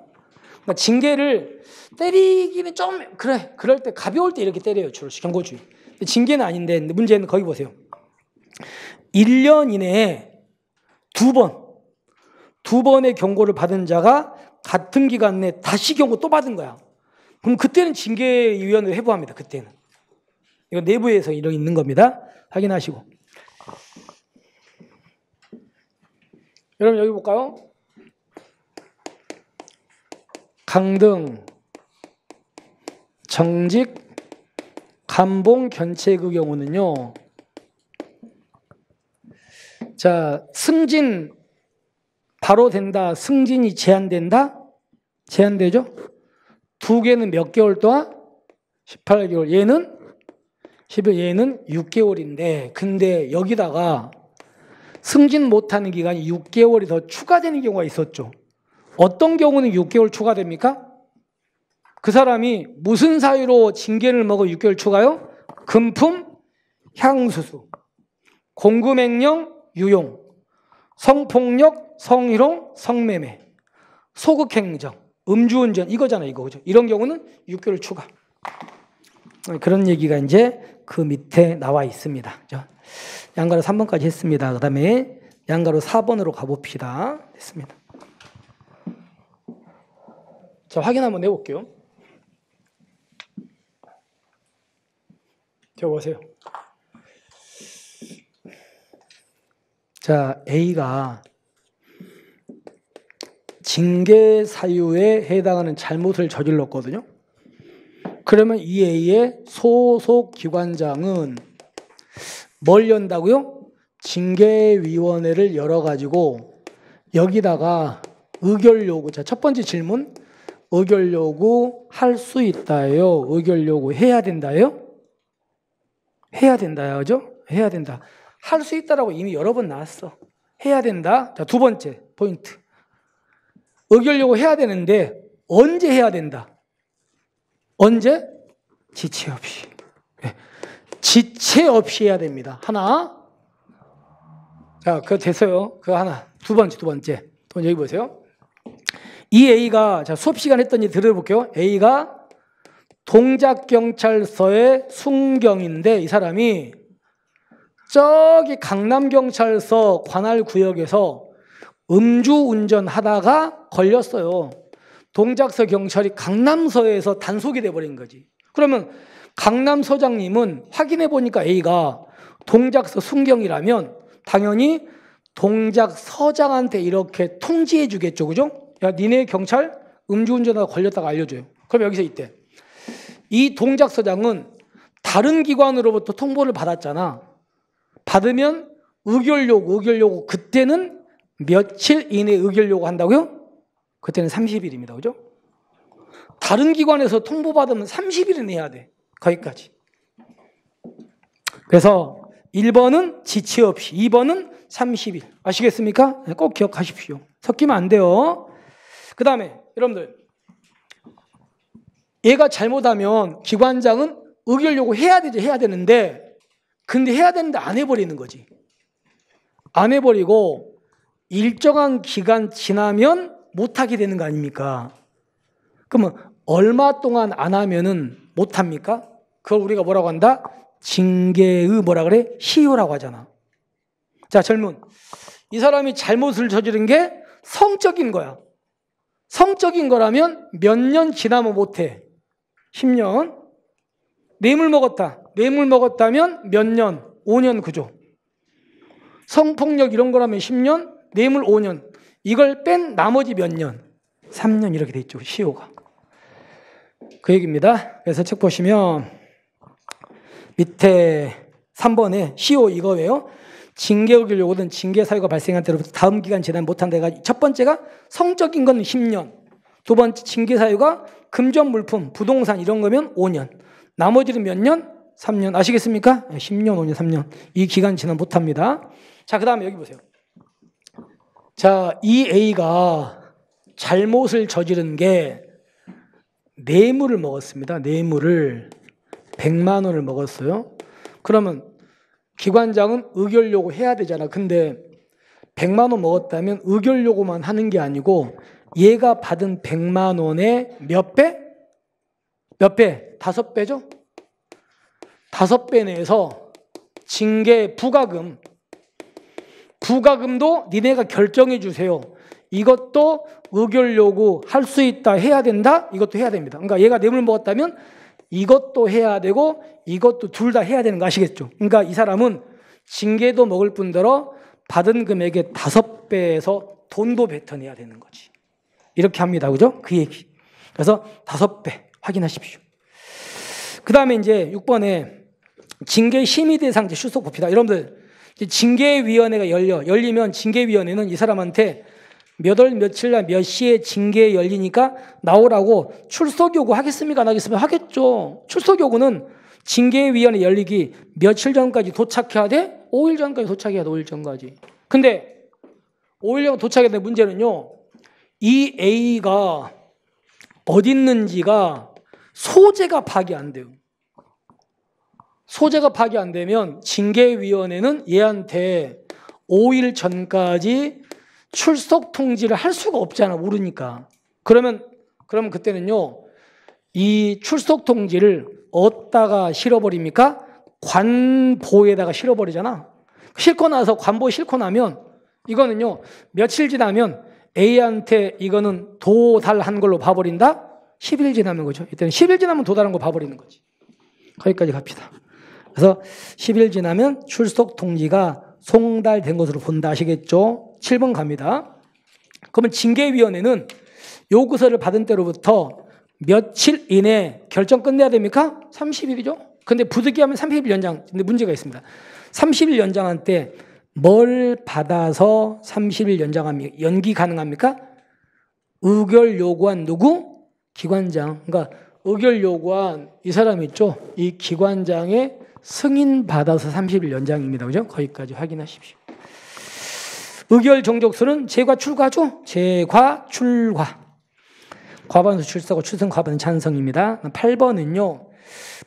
그러니까 징계를 때리기는 좀, 그래, 그럴 때 가벼울 때 이렇게 때려요. 주로 경고주의. 징계는 아닌데 문제는 거기 보세요. 1년 이내에 두 번의 경고를 받은 자가 같은 기간 내에 다시 경고 또 받은 거야. 그럼 그때는 징계위원회를 해부합니다. 그때는. 이거 내부에서 이런 있는 겁니다. 확인하시고. 여러분 여기 볼까요? 강등, 정직, 감봉, 견책의 경우는요. 자, 승진 바로 된다. 승진이 제한된다? 제한되죠? 두 개는 몇 개월 동안? 18개월. 얘는 6개월인데 근데 여기다가 승진 못하는 기간이 6개월이 더 추가되는 경우가 있었죠. 어떤 경우는 6개월 추가됩니까? 그 사람이 무슨 사유로 징계를 먹어 6개월 추가요? 금품, 향수수, 공금횡령, 유용, 성폭력, 성희롱, 성매매, 소극행정, 음주운전 이거잖아요. 이거 그죠? 이런 경우는 6개월 추가. 그런 얘기가 이제 그 밑에 나와 있습니다. 그죠? 양가로 3번까지 했습니다. 그 다음에 양가로 4번으로 가봅시다. 됐습니다. 자, 확인 한번 해볼게요. 저 보세요. 자, A가 징계 사유에 해당하는 잘못을 저질렀거든요. 그러면 이 A의 소속 기관장은 뭘 연다고요? 징계위원회를 열어가지고 여기다가 의결 요구. 자, 첫 번째 질문. 의결 요구 할 수 있다요? 의결 요구 해야 된다요? 해야 된다요. 그죠? 해야 된다. 할 수 있다라고 이미 여러 번 나왔어. 해야 된다. 자, 두 번째 포인트. 의결 요구 해야 되는데 언제 해야 된다? 언제? 지체 없이. 네. 지체 없이 해야 됩니다. 하나. 자, 그거 됐어요. 그거 하나. 두 번째. 또 여기 보세요. 이 A가, 자, 수업 시간 했던 일 들어볼게요. A가 동작경찰서의 순경인데 이 사람이 저기 강남경찰서 관할구역에서 음주운전 하다가 걸렸어요. 동작서 경찰이 강남서에서 단속이 돼버린 거지. 그러면 강남서장님은 확인해 보니까 A가 동작서 순경이라면 당연히 동작서장한테 이렇게 통지해 주겠죠. 그죠? 야, 니네 경찰 음주운전하다 걸렸다가 알려줘요. 그럼 여기서 이때 이 동작서장은 다른 기관으로부터 통보를 받았잖아. 받으면 의결 요구 그때는 며칠 이내에 의결 요구한다고요? 그때는 30일입니다. 그죠? 다른 기관에서 통보받으면 30일은 해야 돼. 거기까지. 그래서 1번은 지체 없이, 2번은 30일. 아시겠습니까? 꼭 기억하십시오. 섞이면 안 돼요. 그 다음에 여러분들, 얘가 잘못하면 기관장은 의결 요구 해야 되죠. 해야 되는데 근데 해야 되는데 안 해버리는 거지. 안 해버리고 일정한 기간 지나면 못하게 되는 거 아닙니까? 그러면 얼마 동안 안 하면은 못합니까? 그걸 우리가 뭐라고 한다? 징계의 뭐라 그래? 시효라고 하잖아. 자, 질문. 이 사람이 잘못을 저지른 게 성적인 거야. 성적인 거라면 몇 년 지나면 못해? 10년. 뇌물 먹었다. 뇌물 먹었다면 몇 년? 5년 그죠? 성폭력 이런 거라면 10년, 뇌물 5년. 이걸 뺀 나머지 몇 년? 3년 이렇게 돼 있죠. 시효가. 그 얘기입니다. 그래서 책 보시면 밑에 3번에 시효 이거예요. 징계 의결 요구든 징계 사유가 발생한 때로부터 다음 기간 지나면 못한 데가 첫 번째가 성적인 건 10년. 두 번째 징계 사유가 금전 물품, 부동산 이런 거면 5년. 나머지는 몇 년? 3년. 아시겠습니까? 10년, 5년, 3년. 이 기간 지나면 못합니다. 자, 그 다음에 여기 보세요. 자, 이 A가 잘못을 저지른 게 뇌물을 먹었습니다. 뇌물을 100만 원을 먹었어요. 그러면 기관장은 의결 요구해야 되잖아. 근데 100만 원 먹었다면 의결 요구만 하는 게 아니고 얘가 받은 100만 원의 몇 배? 몇 배? 5배죠? 5배 내에서 징계 부가금도 니네가 결정해 주세요. 이것도 의결 요구 할 수 있다 해야 된다? 이것도 해야 됩니다. 그러니까 얘가 뇌물 먹었다면 이것도 해야 되고 이것도 둘 다 해야 되는 거 아시겠죠? 그러니까 이 사람은 징계도 먹을 뿐더러 받은 금액의 5배에서 돈도 뱉어내야 되는 거지. 이렇게 합니다. 그죠? 그 얘기. 그래서 5배 확인하십시오. 그 다음에 이제 6번에 징계 심의 대상자 출석 봅시다. 여러분들 징계위원회가 열리면 징계위원회는 이 사람한테 몇 월 며칠 날 몇 시에 징계 열리니까 나오라고 출석 요구 하겠습니까? 안 하겠습니까? 하겠죠. 출석 요구는 징계위원회 열리기 며칠 전까지 도착해야 돼? 5일 전까지 도착해야 돼. 5일 전까지. 근데 5일 전 도착해야 돼. 문제는요. 이 A가 어디 있는지가 소재가 파악이 안 돼요. 소재가 파악이 안 되면 징계위원회는 얘한테 5일 전까지 출석 통지를 할 수가 없잖아. 모르니까. 그러면 그때는요. 이 출석 통지를 어디다가 실어버립니까? 관보에다가 실어버리잖아. 싣고 나서 관보에 싣고 나면 이거는요. 며칠 지나면 A한테 이거는 도달한 걸로 봐버린다? 10일 지나면 거죠. 이때는 10일 지나면 도달한 거 봐버리는 거지. 거기까지 갑시다. 그래서 10일 지나면 출석 통지가 송달된 것으로 본다. 아시겠죠? 7번 갑니다. 그러면 징계위원회는 요구서를 받은 때로부터 며칠 이내에 결정 끝내야 됩니까? 30일이죠. 근데 부득이하면 30일 연장. 근데 문제가 있습니다. 30일 연장한 때 뭘 받아서 30일 연장합니까? 연기 가능합니까? 의결 요구한 누구? 기관장. 그러니까 의결 요구한 이 사람 있죠? 이 기관장의 승인 받아서 30일 연장입니다. 그죠? 거기까지 확인하십시오. 의결 종족수는 제과 출과죠? 제과 출과. 과반수 출석과 출석 과반은 찬성입니다. 8번은요.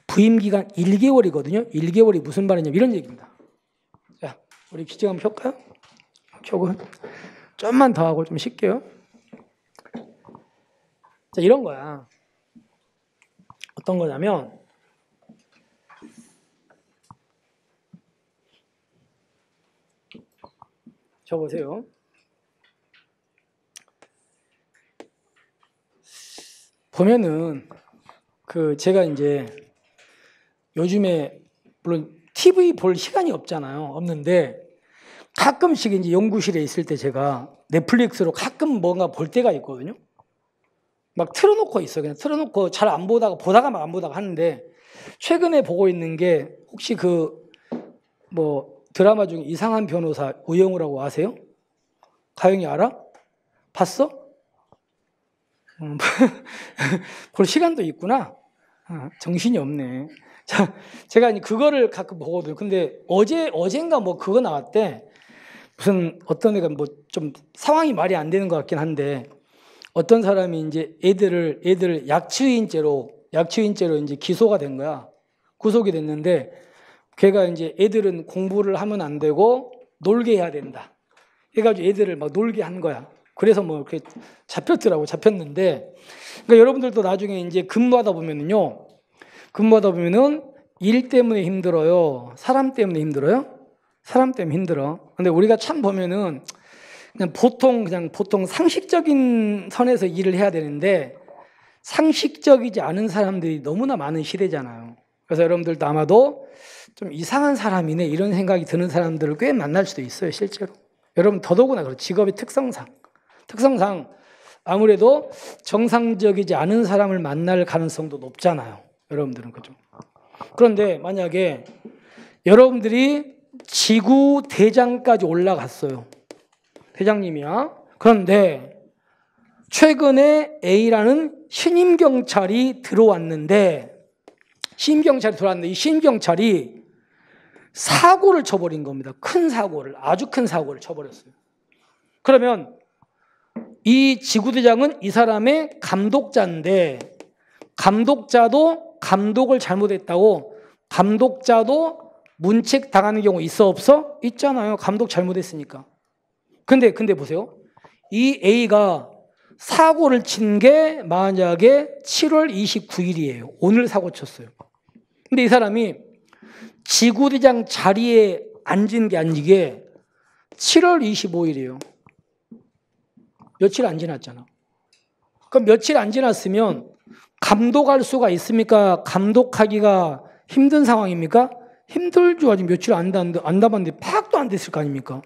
부임 기간 1개월이거든요. 1개월이 무슨 말이냐면 이런 얘기입니다. 자, 우리 기재 한번 펴볼까요? 펴고 좀만 더 하고 좀 쉴게요. 자, 이런 거야. 어떤 거냐면 저 보세요. 보면은 제가 이제 요즘에 물론 TV 볼 시간이 없는데 가끔씩 이제 연구실에 있을 때 제가 넷플릭스로 가끔 뭔가 볼 때가 있거든요. 막 틀어놓고 있어요. 그냥 틀어놓고 잘 안 보다가 막 안 보다가 하는데 최근에 보고 있는 게 혹시 드라마 중에 이상한 변호사 우영우라고 아세요? 가영이 알아? 봤어? 볼 시간도 있구나. 정신이 없네. 자, 제가 그거를 가끔 보거든요. 근데 어젠가 그거 나왔대. 무슨 어떤 애가 좀 상황이 말이 안 되는 것 같긴 한데 어떤 사람이 이제 애들을 약취인죄로 이제 기소가 된 거야. 구속이 됐는데 걔가 이제 애들은 공부를 하면 안 되고 놀게 해야 된다. 해가지고 애들을 막 놀게 한 거야. 그래서 이렇게 잡혔는데, 그러니까 여러분들도 나중에 이제 근무하다 보면은 일 때문에 힘들어요? 사람 때문에 힘들어요? 사람 때문에 힘들어. 근데 우리가 참 보면은 그냥 보통 상식적인 선에서 일을 해야 되는데 상식적이지 않은 사람들이 너무나 많은 시대잖아요. 그래서 여러분들도 아마도 좀 이상한 사람이네 이런 생각이 드는 사람들을 꽤 만날 수도 있어요, 실제로. 여러분 더더구나 그렇죠. 직업의 특성상 아무래도 정상적이지 않은 사람을 만날 가능성도 높잖아요. 여러분들은 그죠? 그런데 만약에 여러분들이 지구 대장까지 올라갔어요. 대장님이야. 그런데 최근에 A라는 신임 경찰이 들어왔는데 이 신임 경찰이 사고를 쳐버린 겁니다. 아주 큰 사고를 쳐버렸어요. 그러면 이 지구대장은 이 사람의 감독자인데 감독자도 감독을 잘못했다고 감독자도 문책 당하는 경우 있어 없어? 있잖아요. 감독 잘못했으니까. 근데 보세요. 이 A가 사고를 친 게 만약에 7월 29일이에요. 오늘 사고 쳤어요. 근데 이 사람이 지구대장 자리에 앉은 게 아니게 7월 25일이에요. 며칠 안 지났잖아. 그럼 며칠 안 지났으면 감독할 수가 있습니까? 감독하기가 힘든 상황입니까? 힘들죠. 아직 며칠 안 남았는데 파악도 안 됐을 거 아닙니까?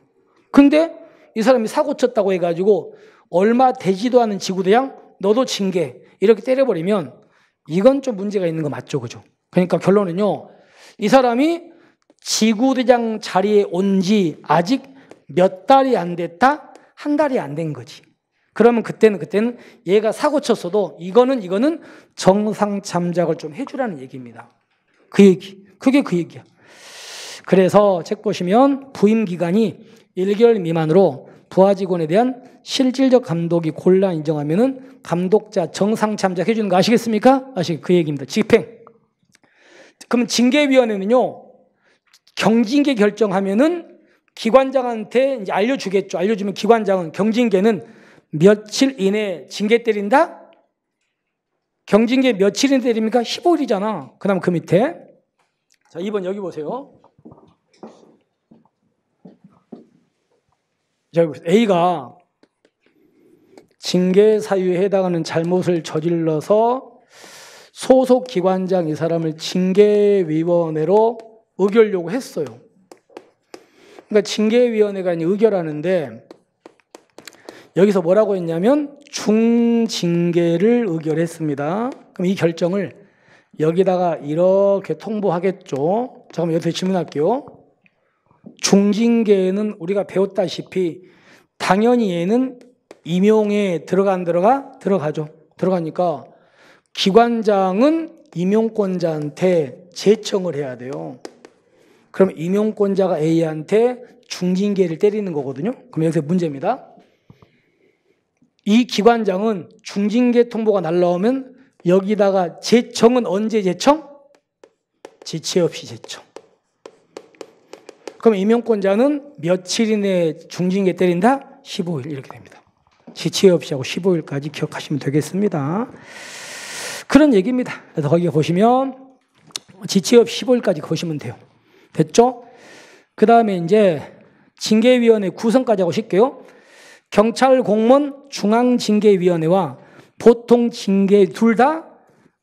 근데 이 사람이 사고 쳤다고 해가지고 얼마 되지도 않은 지구대장 너도 징계 이렇게 때려버리면 이건 좀 문제가 있는 거 맞죠, 그죠? 그러니까 결론은요, 이 사람이 지구대장 자리에 온 지 아직 몇 달이 안 됐다? 한 달이 안 된 거지. 그러면 그때는 얘가 사고 쳤어도 이거는 정상 참작을 좀 해주라는 얘기입니다. 그 얘기. 그게 그 얘기야. 그래서 책 보시면 부임 기간이 1개월 미만으로 부하 직원에 대한 실질적 감독이 골라 인정하면은 감독자 정상 참작해 주는 거 아시겠습니까? 그 얘기입니다. 집행. 그럼 징계위원회는요, 경징계 결정하면은 기관장한테 이제 알려주겠죠. 알려주면 기관장은 경징계는 며칠 이내 징계 때린다? 경징계 며칠 이내 때립니까? 15일이잖아. 그 다음 그 밑에. 자, 2번 여기 보세요. 자, A가 징계 사유에 해당하는 잘못을 저질러서 소속 기관장 이 사람을 징계위원회로 의결 요구했어요. 그러니까 징계위원회가 의결하는데 여기서 뭐라고 했냐면 중징계를 의결했습니다. 그럼 이 결정을 여기다가 이렇게 통보하겠죠. 자, 그럼 여기서 질문할게요. 중징계는 우리가 배웠다시피 당연히 얘는 임용에 들어가죠. 들어가니까 기관장은 임용권자한테 제청을 해야 돼요. 그럼 임용권자가 A한테 중징계를 때리는 거거든요. 그럼 여기서 문제입니다. 이 기관장은 중징계 통보가 날라오면 여기다가 제청은 언제 제청? 지체 없이 제청. 그럼 임용권자는 며칠 이내에 중징계 때린다? 15일 이렇게 됩니다. 지체 없이 하고 15일까지 기억하시면 되겠습니다. 그런 얘기입니다. 그래서 거기 보시면 지체 없이 15일까지 보시면 돼요. 됐죠? 그 다음에 이제 징계위원회 구성까지 하고 쉴게요. 경찰 공무원 중앙징계위원회와 보통징계 둘 다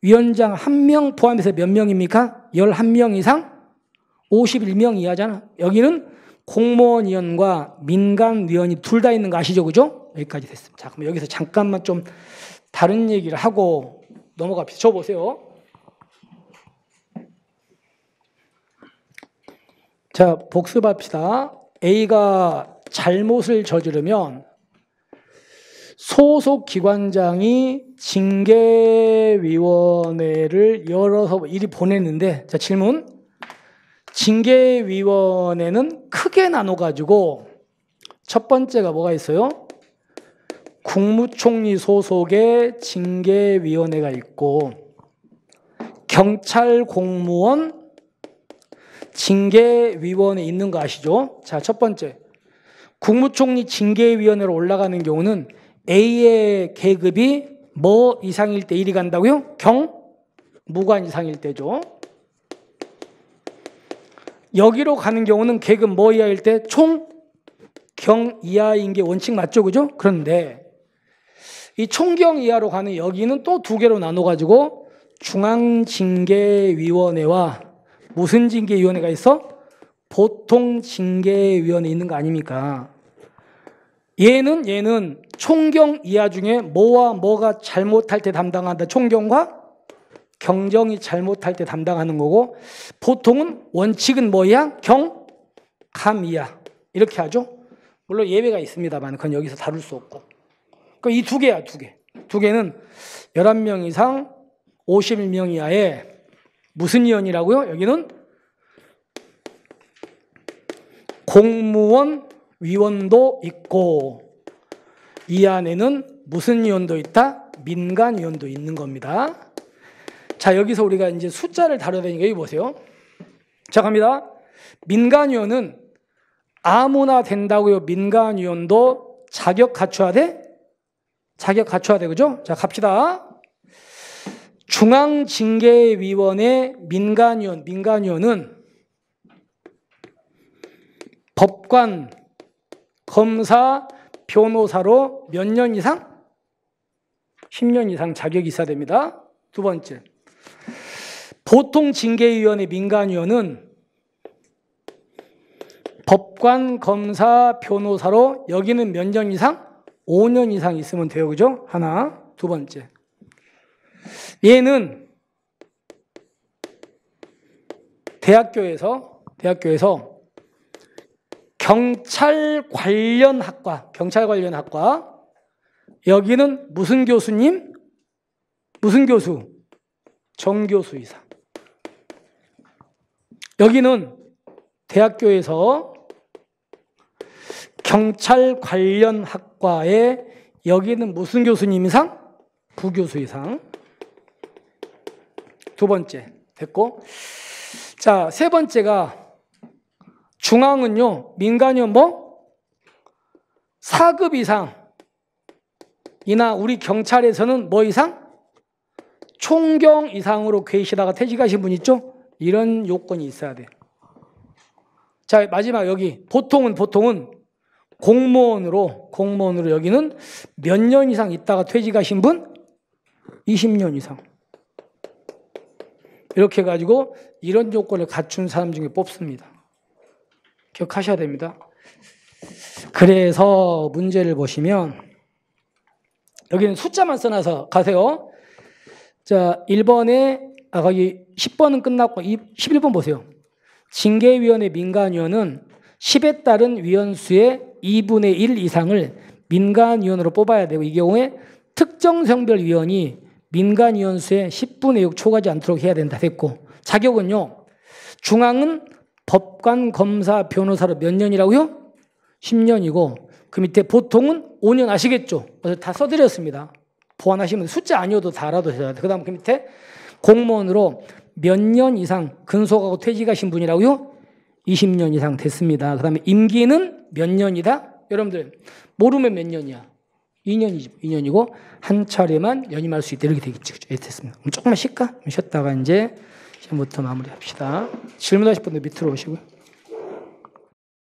위원장 1명 포함해서 몇 명입니까? 11명 이상 51명 이하잖아. 여기는 공무원위원과 민간위원이 둘 다 있는 거 아시죠? 그죠? 여기까지 됐습니다. 자, 그럼 여기서 잠깐만 좀 다른 얘기를 하고 넘어갑시다. 저 보세요. 자, 복습합시다. A가 잘못을 저지르면 소속 기관장이 징계위원회를 열어서 이리 보냈는데, 자, 질문. 징계위원회는 크게 나눠가지고 첫 번째가 뭐가 있어요? 국무총리 소속의 징계위원회가 있고 경찰 공무원 징계위원회 있는 거 아시죠? 자, 첫 번째. 국무총리 징계위원회로 올라가는 경우는 A의 계급이 뭐 이상일 때 이리 간다고요? 무관 이상일 때죠. 여기로 가는 경우는 계급 뭐 이하일 때 경 이하인 게 원칙 맞죠? 그죠? 그런데 이 총경 이하로 가는 여기는 또 두 개로 나눠가지고 중앙징계위원회와 무슨 징계위원회가 있어? 보통징계위원회 있는 거 아닙니까? 얘는 총경 이하 중에 뭐와 뭐가 잘못할 때 담당한다. 총경과 경정이 잘못할 때 담당하는 거고, 보통은 원칙은 뭐야? 경, 감 이하. 이렇게 하죠. 물론 예외가 있습니다만 그건 여기서 다룰 수 없고. 그러니까 이 두 개야, 두 개. 두 개는 11명 이상 51명 이하의 무슨 위원이라고요? 여기는 공무원 위원도 있고, 이 안에는 무슨 위원도 있다? 민간 위원도 있는 겁니다. 자, 여기서 우리가 이제 숫자를 다뤄야 되니까 여기 보세요. 자, 갑니다. 민간 위원은 아무나 된다고요. 민간 위원도 자격 갖춰야 돼? 자격 갖춰야 돼. 그죠? 자, 갑시다. 중앙징계위원회 민간위원은 법관, 검사, 변호사로 몇 년 이상? 10년 이상 자격이 있어야 됩니다. 두 번째, 보통징계위원회 민간위원은 법관, 검사, 변호사로 여기는 몇 년 이상? 5년 이상 있으면 돼요. 그죠? 하나. 두 번째, 얘는 대학교에서 경찰 관련 학과, 여기는 무슨 교수님? 무슨 교수? 정교수 이상. 여기는 대학교에서 경찰 관련 학과에 여기는 무슨 교수님 이상? 부교수 이상. 두 번째 됐고, 자, 세 번째가 중앙은요, 민간이요 뭐? 4급 이상이나 우리 경찰에서는 뭐 이상? 총경 이상으로 계시다가 퇴직하신 분 있죠? 이런 요건이 있어야 돼요. 자, 마지막 여기 보통은 공무원으로 여기는 몇 년 이상 있다가 퇴직하신 분? 20년 이상. 이렇게 해가지고 이런 조건을 갖춘 사람 중에 뽑습니다. 기억하셔야 됩니다. 그래서 문제를 보시면 여기는 숫자만 써놔서 가세요. 자, 1번에 거기 10번은 끝났고 11번 보세요. 징계위원회 민간위원은 10에 따른 위원수의 2분의 1 이상을 민간위원으로 뽑아야 되고, 이 경우에 특정 성별 위원이 민간위원수의 10분의 6 초과하지 않도록 해야 된다 됐고, 자격은요, 중앙은 법관, 검사, 변호사로 몇 년이라고요? 10년이고, 그 밑에 보통은 5년 아시겠죠? 그래서 다 써드렸습니다. 보완하시면 숫자 아니어도 다 알아두셔야 돼요. 그 다음 그 밑에 공무원으로 몇 년 이상 근속하고 퇴직하신 분이라고요? 20년 이상 됐습니다. 그 다음에 임기는 몇 년이다? 여러분들 모르면 몇 년이야? 2년이지. 2년이고 한 차례만 연임할 수 있다. 이렇게 되겠지. 그죠? 됐습니다. 그럼 조금만 쉴까? 쉬었다가 이제 시험부터 마무리합시다. 질문하실 분들 밑으로 오시고요.